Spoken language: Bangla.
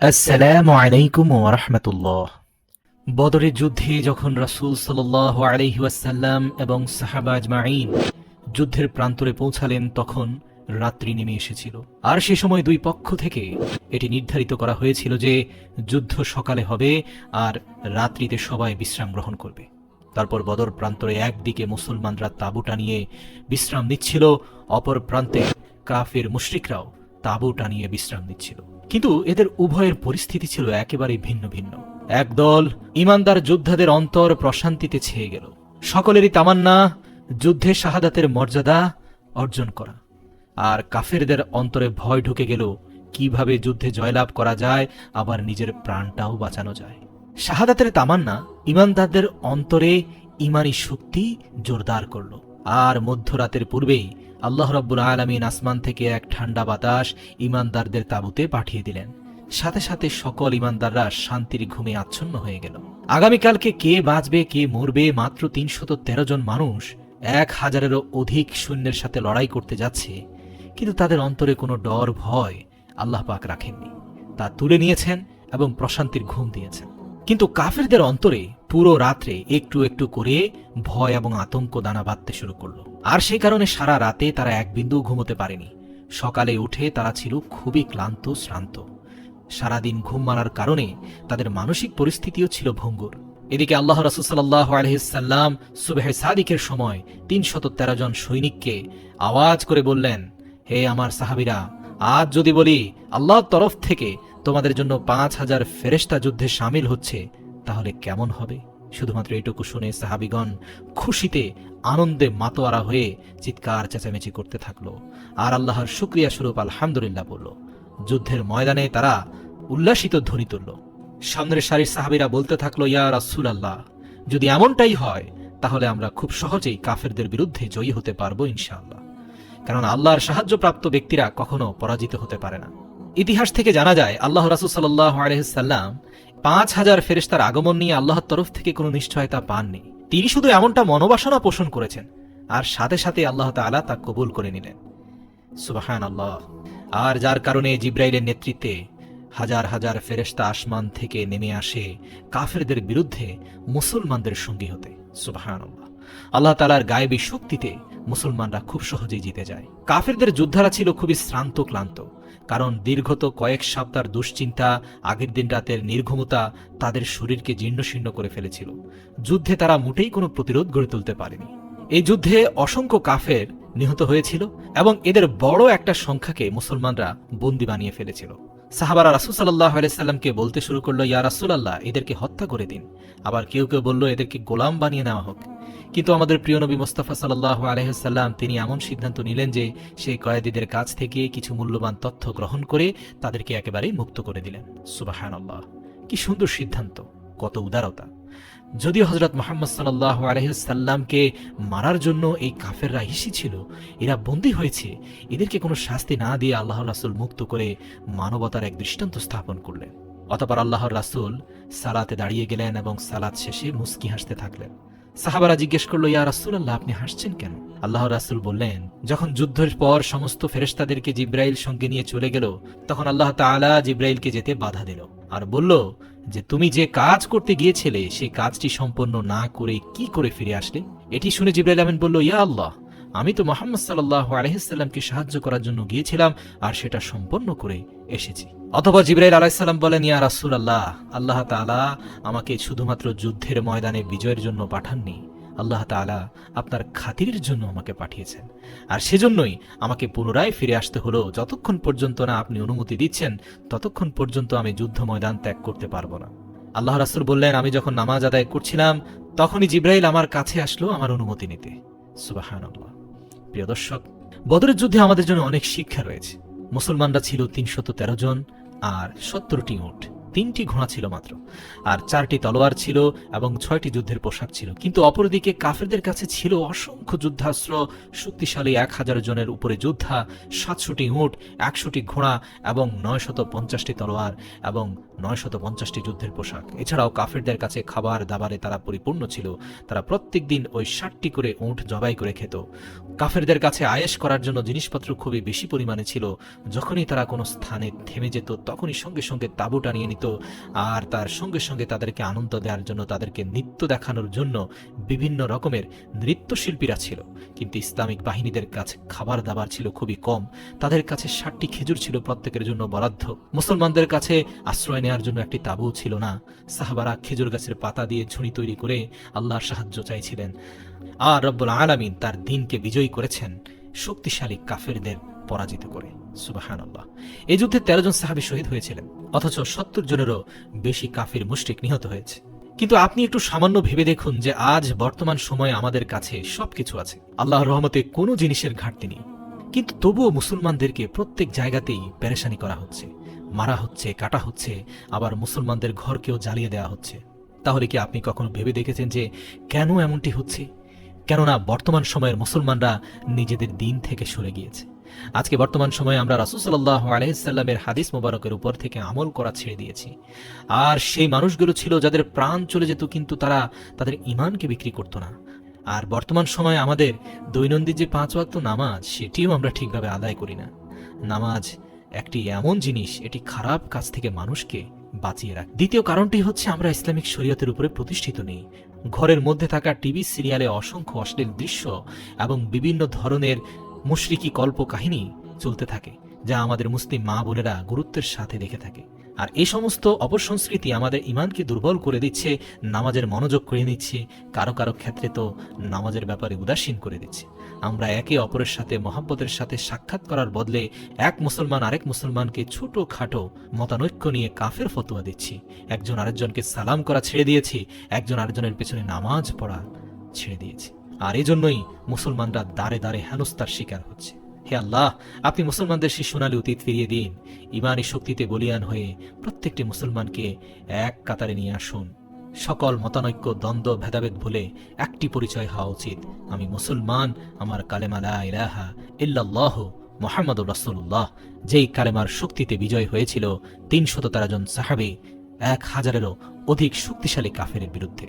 আসসালামু আলাইকুম ওয়া রাহমাতুল্লাহ। বদরের যুদ্ধে যখন রাসূল সাল্লাল্লাহু আলাইহি ওয়াসাল্লাম এবং সাহাবা আজমাইন যুদ্ধের প্রান্তরে পৌঁছালেন, তখন রাত্রি নেমে এসেছিল। আর সে সময় দুই পক্ষ থেকে এটি নির্ধারিত করা হয়েছিল যে যুদ্ধ সকালে হবে আর রাত্রিতে সবাই বিশ্রাম গ্রহণ করবে। তারপর বদর প্রান্তরে একদিকে মুসলমানরা তাঁবু টানিয়ে বিশ্রাম নিচ্ছিল, অপর প্রান্তে কাফির মুশরিকরাও তাঁবু টানিয়ে বিশ্রাম নিচ্ছিল। কিন্তু এদের উভয়ের পরিস্থিতি ছিল একেবারে ভিন্ন ভিন্ন। একদল ইমানদার যোদ্ধাদের অন্তর প্রশান্তিতে ছেয়ে গেল। সকলেরই তামান্না যুদ্ধে শাহাদাতের মর্যাদা অর্জন করা। আর কাফেরদের অন্তরে ভয় ঢুকে গেল, কিভাবে যুদ্ধে জয়লাভ করা যায়, আবার নিজের প্রাণটাও বাঁচানো যায়। শাহাদাতের তামান্না ইমানদারদের অন্তরে ইমানি শক্তি জোরদার করল। আর মধ্যরাতের পূর্বেই আল্লাহ রাব্বুল আলামিন আসমান থেকে এক ঠান্ডা বাতাস ইমানদারদের তাঁবুতে পাঠিয়ে দিলেন। সাথে সাথে সকল ইমানদাররা শান্তির ঘুমে আচ্ছন্ন হয়ে গেল। আগামীকালকে কে বাঁচবে কে মরবে, মাত্র ৩১৩ জন মানুষ ১,০০০-এরও অধিক সৈন্যের সাথে লড়াই করতে যাচ্ছে। কিন্তু তাদের অন্তরে কোনো ডর ভয় আল্লাহ পাক রাখেননি, তা তুলে নিয়েছেন এবং প্রশান্তির ঘুম দিয়েছেন। কিন্তু কাফেরদের অন্তরে পুরো রাত্রে একটু একটু করে ভয় এবং আতঙ্ক দানা বাঁধতে শুরু করলো। আর সেই কারণে সারা রাতে তারা এক বিন্দু ঘুমোতে পারেনি। সকালে উঠে তারা ছিল খুবই ক্লান্ত শ্রান্ত। সারাদিন ঘুম মারার কারণে তাদের মানসিক পরিস্থিতিও ছিল ভঙ্গুর। এদিকে আল্লাহ রাসূল সাল্লাল্লাহু আলাইহি সাল্লাম সুবহে সাদিকের সময় ৩১৩ জন সৈনিককে আওয়াজ করে বললেন, হে আমার সাহাবীরা, আজ যদি বলি আল্লাহর তরফ থেকে তোমাদের জন্য ৫,০০০ ফেরেশতা যুদ্ধে শামিল হচ্ছে, তাহলে কেমন হবে? শুধুমাত্র এটুকু শুনে সাহাবীগণ খুশিতে আনন্দে মাতোয়ারা হয়ে চিৎকার চেঁচামেচি করতে থাকলো আর আল্লাহর শুকরিয়া স্বরূপ আলহামদুলিল্লাহ বলল। যুদ্ধের ময়দানে তারা উল্লাসিত ধ্বনি তুলল। সামনের সারির সাহাবীরা বলতে থাকলো, ইয়া রাসূলুল্লাহ, যদি এমনটাই হয় তাহলে আমরা খুব সহজেই কাফেরদের বিরুদ্ধে জয়ী হতে পারবো ইনশাআল্লাহ। কারণ আল্লাহর সাহায্যপ্রাপ্ত ব্যক্তিরা কখনো পরাজিত হতে পারে না। ইতিহাস থেকে জানা যায় আল্লাহ রাসূল সাল্লাল্লাহু আলাইহি সাল্লাম ৫,০০০ ফেরেশতার আগমন নিয়ে আল্লাহর তরফ থেকে কোনো নিশ্চয়তা পাননি। তিনি শুধু এমনটা মনোবাসনা পোষণ করেছেন আর সাথে সাথে আল্লাহ তাআলা তা কবুল করে নিলেন। সুবহানাল্লাহ। আর যার কারণে জিবরাইলের নেতৃত্বে হাজার হাজার ফেরেশতা আসমান থেকে নেমে আসে কাফেরদের বিরুদ্ধে মুসলমানদের সঙ্গী হতে। সুবহানাল্লাহ। আল্লাহ তাআলার গায়েবী শক্তিতে মুসলমানরা খুব সহজেই জিতে যায়। কাফেরদের যোদ্ধারা ছিল খুবই শ্রান্ত ক্লান্ত, কারণ দীর্ঘত কয়েক সপ্তাহের দুশ্চিন্তা, আগের দিন রাতের নির্ঘুমতা তাদের শরীরকে জীর্ণশীর্ণ করে ফেলেছিল। যুদ্ধে তারা মোটেই কোনো প্রতিরোধ গড়ে তুলতে পারেনি। এই যুদ্ধে অসংখ্য কাফের নিহত হয়েছিল এবং এদের বড় একটা সংখ্যাকে মুসলমানরা বন্দী বানিয়ে ফেলেছিল। সাহাবারা রাসূল সাল্লাল্লাহু আলাইহি সাল্লামকে বলতে শুরু করলো, ইয়া রাসূলুল্লাহ, এদেরকে হত্যা করে দিন। আবার কেউ কেউ বলল, এদেরকে গোলাম বানিয়ে নেওয়া হোক। কিন্তু আমাদের প্রিয় নবী মুস্তাফা সাল্লাল্লাহু আলাইহি সাল্লাম তিনি এমন সিদ্ধান্ত নিলেন যে সেই কয়েদীদের কাছ থেকে কিছু মূল্যবান তথ্য গ্রহণ করে তাদেরকে একেবারেই মুক্ত করে দিলেন। সুবহানাল্লাহ, কি সুন্দর সিদ্ধান্ত, কত উদারতা! যদিও হযরত মুহাম্মদ সাল্লাল্লাহু আলাইহি সাল্লামকে মারার জন্য এই কাফেররা এসেছিল, এরা বন্দী হয়েছে, এদেরকে কোনো শাস্তি না দিয়ে আল্লাহর রাসূল মুক্ত করে মানবতার এক দৃষ্টান্ত স্থাপন করলেন। অতঃপর আল্লাহর রাসূল সালাতে দাঁড়িয়ে গেলেন এবং সালাত শেষে মুস্কি হাসতে থাকলেন। সাহাবারা জিজ্ঞেস করলো, ইয়া রাসূলুল্লাহ, আপনি হাসছেন কেন? আল্লাহর রাসূল বললেন, যখন যুদ্ধের পর সমস্ত ফেরেশতাদেরকে জিবরাইল সঙ্গে নিয়ে চলে গেল, তখন আল্লাহ তাআলা জিবরাইলকে যেতে বাধা দিল আর বলল যে, তুমি যে কাজ করতে গিয়েছিলে সেই কাজটি সম্পন্ন না করে কি করে ফিরে আসলে? এটি শুনে জিবরাইল আমিন বলল, ইয়া আল্লাহ, আমি তো মুহাম্মদ সাল্লাল্লাহু আলাইহি সাল্লামকে সাহায্য করার জন্য গিয়েছিলাম আর সেটা সম্পন্ন করে এসেছি। অথবা জিবরাইল আলাইহিস সালাম বলেন, ইয়া রাসূলুল্লাহ, আল্লাহ তাআলা আমাকে শুধুমাত্র যুদ্ধের ময়দানে বিজয়ের জন্য পাঠাননি, আল্লাহ তাআলা আপনার খাতিরের জন্য আমাকে পাঠিয়েছেন। আর সেজন্যই আমাকে পুনরায় ফিরে আসতে হলো। যতক্ষণ পর্যন্ত না আপনি অনুমতি দিচ্ছেন, ততক্ষণ পর্যন্ত আমি যুদ্ধ ময়দান ত্যাগ করতে পারবো না। আল্লাহ রাসূল বললেন, আমি যখন নামাজ আদায় করছিলাম তখনই জিবরাইল আমার কাছে আসলো আমার অনুমতি নিতে। সুবহানাল্লাহ। প্রিয় দর্শক, বদরের যুদ্ধে আমাদের জন্য অনেক শিক্ষা রয়েছে। মুসলমানরা ছিল ৩১৩ জন আর ৭০টি উট, ৩টি ঘোড়া ছিল মাত্র, আর 4টি তলোয়ার ছিল এবং 6টি যুদ্ধের পোশাক ছিল। কিন্তু অপরদিকে কাফেরদের কাছে ছিল অসংখ্য যুদ্ধাস্ত্র, শক্তিশালী ১,০০০ জনের উপরে যোদ্ধা, ৭০০টি উট, ১০০টি ঘোড়া এবং ৯৫০টি তলোয়ার এবং 950টি যুদ্ধের পোশাক। এছাড়াও কাফেরদের কাছে খাবার দাবারে তারা পরিপূর্ণ ছিল। তারা প্রত্যেক দিন ওই 60টি করে উট জবাই করে খেত। কাফেরদের কাছে আয়েশ করার জন্য জিনিসপত্র খুবই বেশি পরিমাণে ছিল। যখনই তারা কোনো স্থানে থেমে যেত তখনই সঙ্গে সঙ্গে তাঁবু টানিয়ে নিত, আর তার সঙ্গে সঙ্গে তাদেরকে আনন্দ দেওয়ার জন্য, তাদেরকে নৃত্য দেখানোর জন্য বিভিন্ন রকমের নৃত্যশিল্পীরা ছিল। কিন্তু ইসলামিক বাহিনীদের কাছে খাবার দাবার ছিল খুবই কম। তাদের কাছে 60টি খেজুর ছিল প্রত্যেকের জন্য বরাদ্দ। মুসলমানদের কাছে আশ্রয় নেওয়ার জন্য একটি তাঁবু ছিল না। সাহাবারা খেজুর গাছের পাতা দিয়ে ঝুড়ি তৈরি করে আল্লাহর সাহায্য চাইছিলেন। আর রব্বুল আলামিন তার দ্বীনকে বিজয়ী করেছেন শক্তিশালী কাফেরদের পরাজিত করে। সুবহানাল্লাহ। এই যুদ্ধে 13 জন সাহাবী শহীদ হয়েছিলেন, অথচ 70 জনেরও বেশি কাফির মুশরিক নিহত হয়েছে। কিন্তু আপনি একটু সামান্য ভেবে দেখুন যে আজ বর্তমান সময়ে আমাদের কাছে সবকিছু আছে, আল্লাহর রহমতে কোনো জিনিসের ঘাটতি নেই, কিন্তু তবুও মুসলমানদেরকে প্রত্যেক জায়গাতেই পেরেশানি করা হচ্ছে, মারা হচ্ছে, কাটা হচ্ছে, আবার মুসলমানদের ঘরকেও জ্বালিয়ে দেওয়া হচ্ছে। তাহলে কি আপনি কখনো ভেবে দেখেছেন যে কেন এমনটি হচ্ছে? কেননা বর্তমান সময়ের মুসলমানরা নিজেদের দিন থেকে সরে গিয়েছে। আজকে বর্তমান সময়ে আমরা রাসূল সাল্লাল্লাহু আলাইহি সাল্লামের হাদিস মোবারকের উপর থেকে আমল করা ছেড়ে দিয়েছি। আর সেই মানুষগুলো ছিল যাদের প্রাণ চলে যেত, কিন্তু তারা তাদের ঈমানকে বিক্রি করতো না। আর বর্তমান সময়ে আমাদের দৈনন্দিন যে 5 ওয়াক্ত নামাজ, সেটিও আমরা ঠিকভাবে আদায় করি না। নামাজ একটি এমন জিনিস, এটি খারাপ কাজ থেকে মানুষকে বাঁচিয়ে রাখে। দ্বিতীয় কারণটি হচ্ছে আমরা ইসলামিক শরীয়তের উপরে প্রতিষ্ঠিত নেই। ঘরের মধ্যে থাকা টিভি সিরিয়ালে অসংখ্য অশ্লীল দৃশ্য এবং বিভিন্ন ধরনের মুশরিকি কল্প কাহিনী চলতে থাকে, যা আমাদের মুসলিম মা বোনেরা গুরুত্বের সাথে দেখে থাকে। আর এই সমস্ত অপসংস্কৃতি আমাদের ঈমানকে দুর্বল করে দিচ্ছে, নামাজের মনোযোগ করে নিচ্ছে, কারো কারো ক্ষেত্রে তো নামাজের ব্যাপারে উদাসীন করে দিচ্ছে। আমরা একে অপরের সাথে মহব্বতের সাথে সাক্ষাৎ করার বদলে এক মুসলমান আরেক মুসলমানকে ছোট খাটো মতানৈক্য নিয়ে কাফের ফতোয়া দিচ্ছি। একজন আরেকজনকে সালাম করা ছেড়ে দিয়েছি, একজন আরেকজনের পেছনে নামাজ পড়া ছেড়ে দিয়েছি। আর এই জন্যই মুসলমানরা দাঁড়ে দাঁড়ে হেনস্থার শিকার হচ্ছে। হে আল্লাহ, আপনি মুসলমানদের সেই সোনালী অতীত ফিরিয়ে দিন। ঈমানী শক্তিতে বলিয়ান হয়ে প্রত্যেকটি মুসলমানকে এক কাতারে নিয়ে আসুন। সকল মতানৈক্য, দ্বন্দ্ব, ভেদাভেদ ভুলে একটি পরিচয় হওয়া উচিত, আমি মুসলমান, আমার কালেমা লা ইলাহা ইল্লাল্লাহু মুহাম্মাদুর রাসূলুল্লাহ। যেই কালেমার শক্তিতে বিজয় হয়েছিল 313 জন সাহাবী 1000-এরও অধিক শক্তিশালী কাফেরের বিরুদ্ধে।